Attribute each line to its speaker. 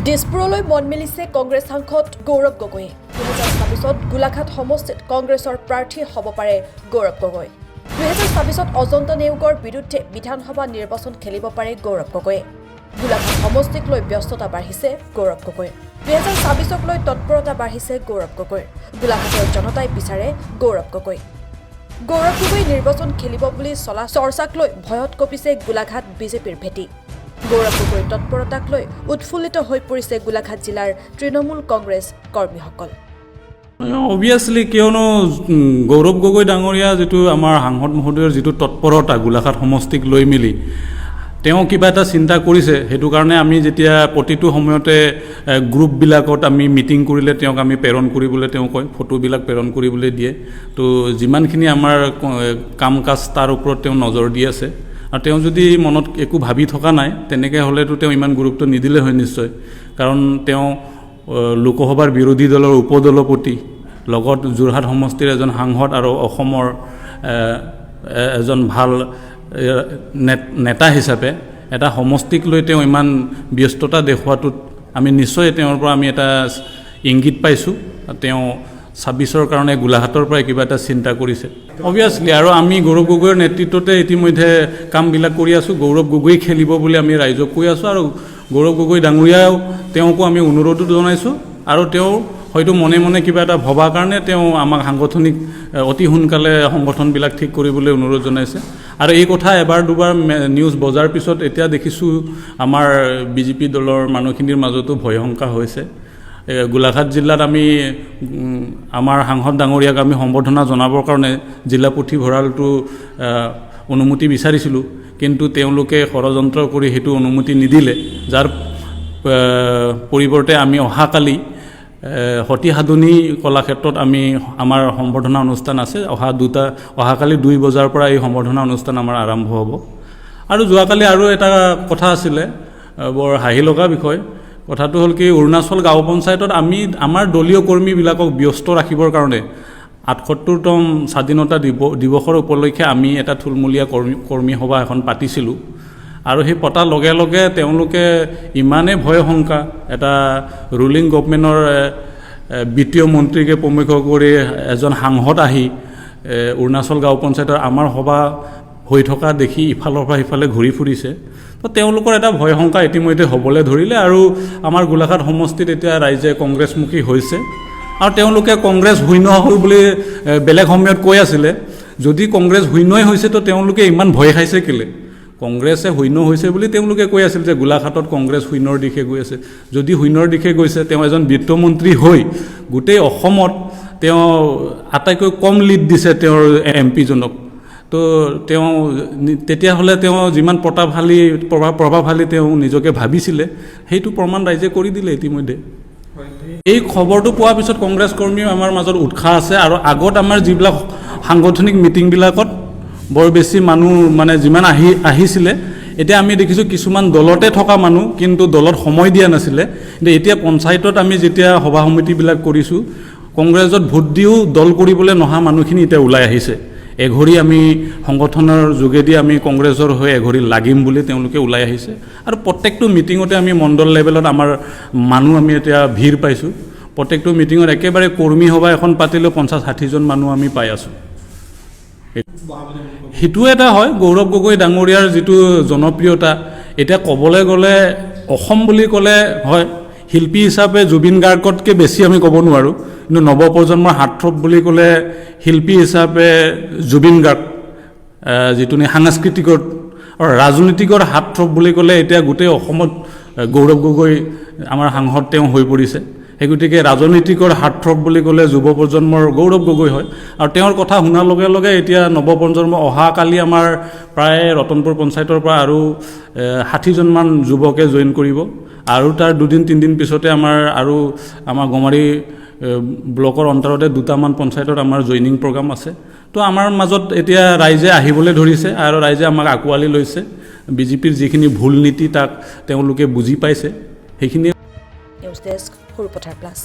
Speaker 1: দিছপুৰলৈ মন মেলিছে কংগ্ৰেছ সাংসদ গৌৰৱ গগৈ 2024 গোলাঘাট সমষ্টিত কংগ্ৰেছৰ প্ৰাৰ্থী হ'ব পাৰে গৌৰৱ গগৈ 2024 অজন্তা নেওগৰ বিৰুদ্ধে বিধানসভা নিৰ্বাচন খেলিব পাৰে গৌৰৱ গগৈ গোলাঘাট সমষ্টিক লৈ ব্যস্ততা বাঢ়িছে গৌৰৱ গগৈ 2024 লৈ তৎপৰতা বাঢ়িছে গৌৰৱ গগৈ গোলাঘাটৰ জনতাই বিচাৰে গৌৰৱ গগৈ নিৰ্বাচন খেলিব বুলি চলা চৰ্চাক লৈ ভয়ত কঁপিছে গোলাঘাট বিজেপিৰ ভেটি গৌৰৱ গগৈৰ তৎপৰতাক লৈ উৎফুল্লিত হৈ পৰিছে গোলাঘাট জিলাৰ তৃণমূল কংগ্ৰেছ কৰ্মীসকল
Speaker 2: অবভিয়াছলি কিয়নো গৌৰৱ গগৈ ডাঙৰীয়া যেটো আমাৰ সাংসদ মহোদয়ৰ যেটো তৎপৰতা গোলাঘাট সমষ্টিক লৈ মিলি তেওঁ কিবা এটা চিন্তা কৰিছে হেতু কাৰণে আমি যেতিয়া প্ৰতিটো সময়তে গ্ৰুপ বিলাকত আমি মিটিং কৰিলে তেওঁক আমি প্ৰেৰণ কৰিবলৈ তেওঁ কয় ফটো বিলাক প্ৰেৰণ কৰিবলৈ দিয়ে তো যিমানখিনি আমাৰ কাম কাজ তাৰ ওপৰত তেওঁ নজৰ দি আছে আৰু তেওঁ যদি মনত একো ভাবি থকা নাই তেনেকৈ হ'লেতো তেওঁ ইমান গুৰুত্ব নিদিলে হয় নিশ্চয় কাৰণ তেওঁ লোকসভাৰ বিৰোধী দলৰ উপদলপতি লগত যোৰহাট সমষ্টিৰ এজন সাংসদ আৰু অসমৰ এজন ভাল নেতা হিচাপে এটা সমষ্টিক লৈ তেওঁ ইমান ব্যস্ততা দেখুৱাটোত আমি নিশ্চয় তেওঁৰ পৰা আমি এটা ইংগিত পাইছোঁ তেওঁ 26ৰ কাৰণে গোলাঘাটৰ পৰা কিবা এটা চিন্তা কৰিছে অবভিয়াছলি আৰু আমি গৌৰৱ গগৈৰ নেতৃত্বতে ইতিমধ্যে কামবিলাক কৰি আছোঁ গৌৰৱ গগৈ খেলিব বুলি আমি ৰাইজক কৈ আছোঁ আৰু গৌৰৱ গগৈ ডাঙৰীয়াও তেওঁকো আমি অনুৰোধ জনাইছোঁ আৰু তেওঁ হয়তো মনে মনে কিবা এটা ভবা কাৰণে তেওঁ আমাক সাংগঠনিক অতি সোনকালে সংগঠনবিলাক ঠিক কৰিবলৈ অনুৰোধ জনাইছে আৰু এই কথা এবাৰ দুবাৰ নিউজ বজাৰ পিছত এতিয়া দেখিছোঁ আমাৰ বিজেপি দলৰ মানুহখিনিৰ মাজতো ভয় শংকা হৈছে গোলাঘাট জিলাত আমি আমাৰ সাংসদ ডাঙৰীয়াক আমি সম্বৰ্ধনা জনাবৰ কাৰণে জিলা পুথিভঁৰালটো অনুমতি বিচাৰিছিলোঁ কিন্তু তেওঁলোকে ষড়যন্ত্ৰ কৰি হেতু অনুমতি নিদিলে যাৰ পৰিৱৰ্তে আমি অহাকালি সতিসাধনী কলাক্ষেত্ৰত আমি আমাৰ সম্বৰ্ধনা অনুষ্ঠান আছে অহাকালি 2 বজাৰ পৰা এই সম্বৰ্ধনা অনুষ্ঠান আমাৰ আৰম্ভ হ'ব আৰু যোৱাকালি আৰু এটা কথা আছিলে বৰ হাঁহি লগা বিষয় কথাটো হ'ল কি অৰুণাচল গাঁও পঞ্চায়তত আমি আমাৰ দলীয় কৰ্মীবিলাকক ব্যস্ত ৰাখিবৰ কাৰণে ৭৮তম স্বাধীনতা দিৱসৰ উপলক্ষে আমি এটা থুলমূলীয়া কৰ্মী সভা এখন পাতিছিলোঁ আৰু সেই পতাৰ লগে লগে তেওঁলোকে ইমানে ভয় শংকা এটা ৰুলিং গভৰ্ণমেণ্টৰ বিত্তীয় মন্ত্ৰীকে প্ৰমুখ কৰি এজন সাংসদ আহি অৰুণাচল গাঁও পঞ্চায়তৰ আমাৰ সভা হৈ থকা দেখি ইফালৰ পৰা সিফালে ঘূৰি ফুৰিছে তো তেওঁলোকৰ এটা ভয় শংকা ইতিমধ্যে হ'বলৈ ধৰিলে আৰু আমাৰ গোলাঘাট সমষ্টিত এতিয়া ৰাইজে কংগ্ৰেছমুখী হৈছে আৰু তেওঁলোকে কংগ্ৰেছ শূন্য হ'ল বুলি বেলেগ সময়ত কৈ আছিলে যদি কংগ্ৰেছ শূন্যই হৈছে তো তেওঁলোকে ইমান ভয় খাইছে কেলে কংগ্ৰেছে শূন্য হৈছে বুলি তেওঁলোকে কৈ আছিল যে গোলাঘাটত কংগ্ৰেছ শূন্যৰ দিশে গৈ আছে যদি শূন্যৰ দিশে গৈছে তেওঁ এজন বিত্তমন্ত্ৰী হৈ গোটেই অসমত তেওঁ আটাইতকৈ কম লিড দিছে তেওঁৰ এমপিজনক তো তেওঁ তেতিয়াহ'লে তেওঁ যিমান প্ৰভাৱশালী তেওঁ নিজকে ভাবিছিলে সেইটো প্ৰমাণ ৰাইজে কৰি দিলে ইতিমধ্যে এই খবৰটো পোৱাৰ পিছত কংগ্ৰেছ কৰ্মীও আমাৰ মাজত উৎসাহ আছে আৰু আগত আমাৰ যিবিলাক সাংগঠনিক মিটিংবিলাকত বৰ বেছি মানুহ মানে যিমান আহিছিলে এতিয়া আমি দেখিছোঁ কিছুমান দলতে থকা মানুহ কিন্তু দলত সময় দিয়া নাছিলে কিন্তু এতিয়া পঞ্চায়তত আমি যেতিয়া সভা সমিতিবিলাক কৰিছোঁ কংগ্ৰেছত ভোট দিও দল কৰিবলৈ নহা মানুহখিনি এতিয়া ওলাই আহিছে এঘৰি আমি সংগঠনৰ যোগেদি আমি কংগ্ৰেছৰ হৈ এঘৰি লাগিম বুলি তেওঁলোকে ওলাই আহিছে আৰু প্ৰত্যেকটো মিটিঙতে আমি মণ্ডল লেভেলত আমাৰ মানুহ আমি এতিয়া ভিৰ পাইছোঁ প্ৰত্যেকটো মিটিঙত একেবাৰে কৰ্মী সভা এখন পাতিলেও 50-60 জন মানুহ আমি পাই আছোঁ সেইটো এটা হয় গৌৰৱ গগৈ ডাঙৰীয়াৰ যিটো জনপ্ৰিয়তা এতিয়া ক'বলৈ গ'লে অসম বুলি ক'লে হয় শিল্পী হিচাপে জুবিন গাৰ্গতকৈ বেছি আমি ক'ব নোৱাৰোঁ কিন্তু নৱপ্ৰজন্মৰ হাৰ্টথ্ৰব বুলি ক'লে শিল্পী হিচাপে জুবিন গাৰ্গ যিটো সাংস্কৃতিকৰ আৰু ৰাজনীতিকৰ হাৰ্টথ্ৰব বুলি ক'লে এতিয়া গোটেই অসমত গৌৰৱ গগৈ আমাৰ সাংসদ তেওঁ হৈ পৰিছে সেই গতিকে ৰাজনীতিকৰ হাৰ্টথ্ৰব বুলি ক'লে যুৱ প্ৰজন্মৰ গৌৰৱ গগৈ হয় আৰু তেওঁৰ কথা শুনাৰ লগে লগে এতিয়া নৱপ্ৰজন্ম অহাকালি আমাৰ প্ৰায় ৰতনপুৰ পঞ্চায়তৰ পৰা আৰু 60 জনমান যুৱকে জইন কৰিব আৰু তাৰ 2-3 দিন পিছতে আমাৰ গমাৰি ব্লকৰ অন্তৰতে 2টামান পঞ্চায়তত আমাৰ জইনিং প্ৰগ্ৰাম আছে তো আমাৰ মাজত এতিয়া ৰাইজে আহিবলৈ ধৰিছে আৰু ৰাইজে আমাক আঁকোৱালি লৈছে বিজেপিৰ যিখিনি ভুল নীতি তাক তেওঁলোকে বুজি পাইছে সেইখিনি
Speaker 1: নিউজ ডেস্ক সৰুপথাৰ প্লাছ